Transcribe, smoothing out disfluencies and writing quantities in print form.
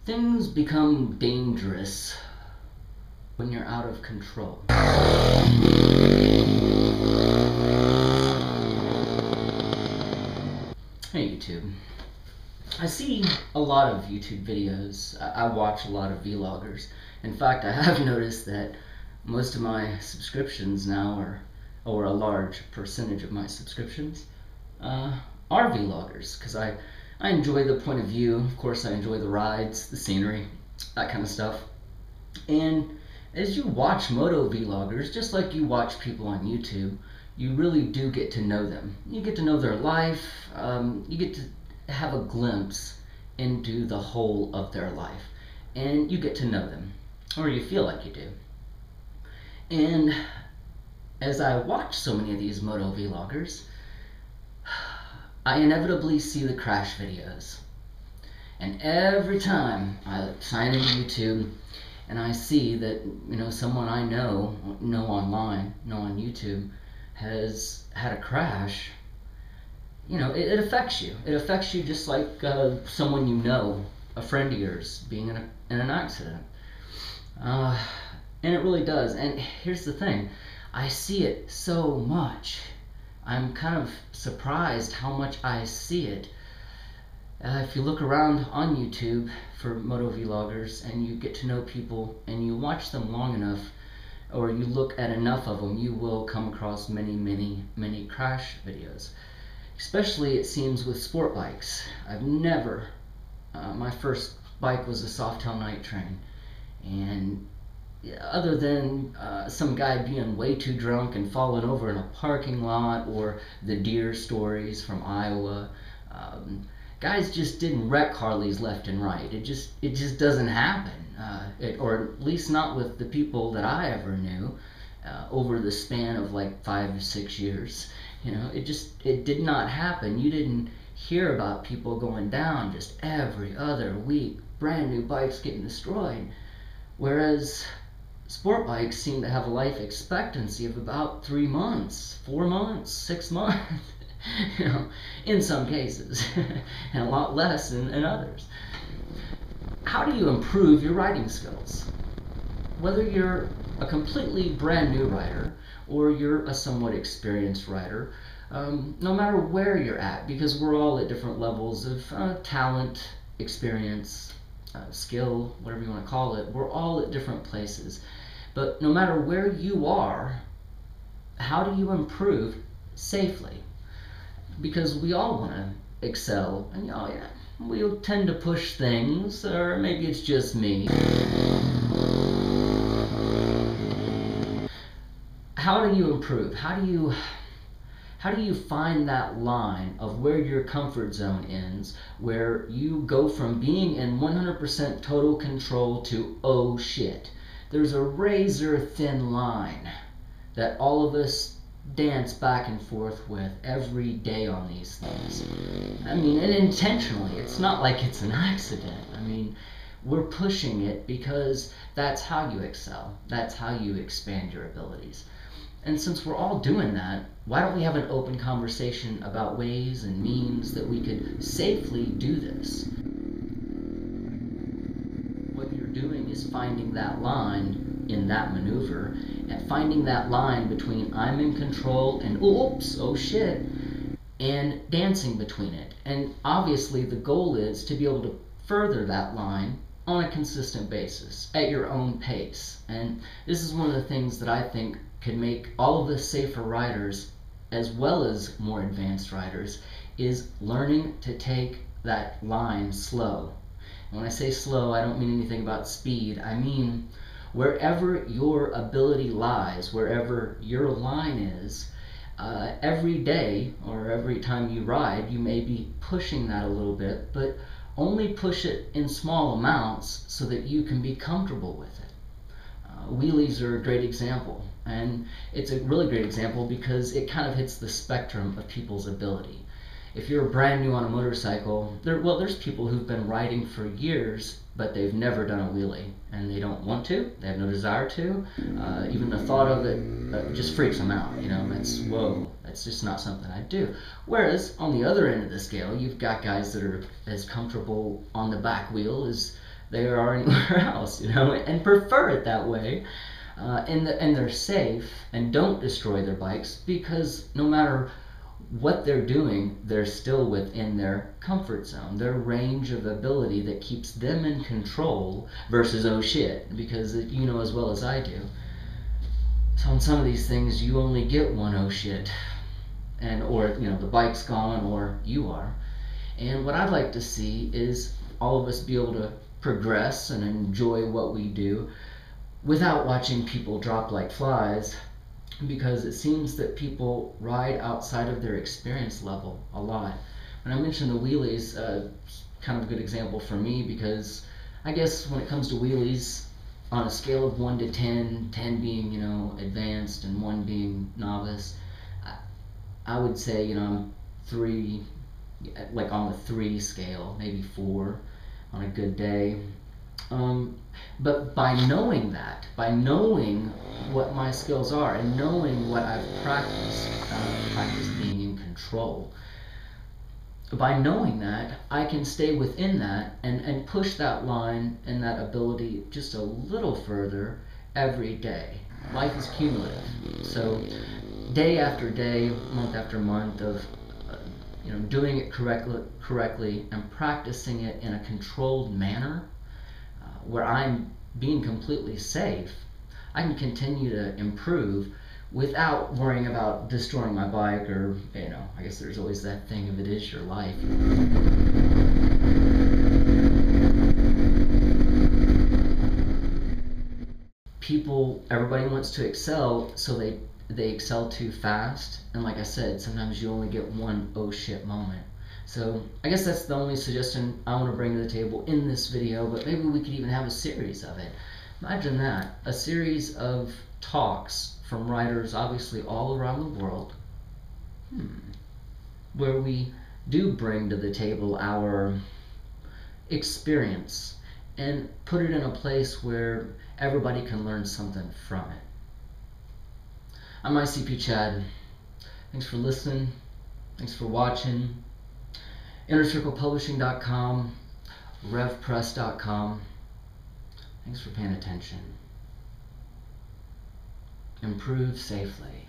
Things become dangerous when you're out of control. Hey YouTube. I see a lot of YouTube videos. I watch a lot of vloggers. In fact, I have noticed that most of my subscriptions now or a large percentage of my subscriptions are vloggers, because I enjoy the point of view. Of course, I enjoy the rides, the scenery, that kind of stuff. And as you watch Moto Vloggers, just like you watch people on YouTube, you really do get to know them. You get to know their life. You get to have a glimpse into the whole of their life. And you get to know them, or you feel like you do. And as I watch so many of these Moto Vloggers, I inevitably see the crash videos. And every time I sign into YouTube and I see that, someone I know online, on YouTube, has had a crash, it affects you. It affects you just like someone you know, a friend of yours, being in an accident. And it really does. And here's the thing, I see it so much. I'm kind of surprised how much I see it. If you look around on YouTube for Moto Vloggers and you get to know people and you watch them long enough, or you look at enough of them, you will come across many crash videos. Especially, it seems, with sport bikes. I've never, my first bike was a Softail Night Train, and other than some guy being way too drunk and falling over in a parking lot, or the deer stories from Iowa, guys just didn't wreck Harleys left and right. It just doesn't happen, or at least not with the people that I ever knew over the span of like 5 or 6 years. It did not happen. You didn't hear about people going down just every other week, brand new bikes getting destroyed. Whereas sport bikes seem to have a life expectancy of about 3 months, 4 months, 6 months, in some cases, and a lot less in others. How do you improve your riding skills? Whether you're a completely brand new rider or you're a somewhat experienced rider, no matter where you're at, because we're all at different levels of talent, experience, skill, whatever you want to call it, we're all at different places. But no matter where you are, how do you improve safely? Because we all want to excel, and we'll tend to push things, or maybe it's just me. How do you improve? How do you find that line of where your comfort zone ends, where you go from being in 100% total control to, oh shit? There's a razor thin line that all of us dance back and forth with every day on these things. And intentionally. It's not like it's an accident. We're pushing it because that's how you excel. That's how you expand your abilities. And since we're all doing that, why don't we have an open conversation about ways and means that we could safely do this? What you're doing is finding that line in that maneuver, and finding that line between I'm in control and oops, oh shit, and dancing between it. And obviously the goal is to be able to further that line on a consistent basis at your own pace. And this is one of the things that I think can make all of us safer riders, as well as more advanced riders, is learning to take that line slow. And when I say slow, I don't mean anything about speed. I mean wherever your ability lies, wherever your line is, every day or every time you ride, you may be pushing that a little bit, but only push it in small amounts so that you can be comfortable with it. Wheelies are a great example, and it's a really great example because it kind of hits the spectrum of people's ability. If you're brand new on a motorcycle, there's people who've been riding for years, but they've never done a wheelie, and they don't want to, they have no desire to. Even the thought of it just freaks them out. That's just not something I do. Whereas on the other end of the scale, you've got guys that are as comfortable on the back wheel as they are anywhere else, and prefer it that way. And they're safe and don't destroy their bikes, because no matter what they're doing, they're still within their comfort zone, their range of ability that keeps them in control, versus oh shit, because you know as well as I do. So on some of these things, you only get one oh shit, or the bike's gone or you are. And what I'd like to see is all of us be able to progress and enjoy what we do without watching people drop like flies, because it seems that people ride outside of their experience level a lot. When I mentioned the wheelies, kind of a good example for me, because I guess when it comes to wheelies, on a scale of 1 to 10, 10 being advanced and 1 being novice, I would say I'm 3, like on the 3 scale, maybe 4 on a good day. But by knowing what my skills are and knowing what I've practiced being in control, by knowing that, I can stay within that and push that line and that ability just a little further every day. Life is cumulative. So day after day, month after month of doing it correctly and practicing it in a controlled manner, where I'm being completely safe, I can continue to improve without worrying about destroying my bike, or I guess there's always that thing, if it is your life. Everybody wants to excel, so they excel too fast, and like I said, sometimes you only get one oh shit moment. So I guess that's the only suggestion I want to bring to the table in this video, but maybe we could even have a series of it. Imagine that, a series of talks from writers obviously all around the world, where we do bring to the table our experience and put it in a place where everybody can learn something from it. I'm ICP Chad. Thanks for listening. Thanks for watching. InnerCirclePublishing.com, RevPress.com. Thanks for paying attention. Improve safely.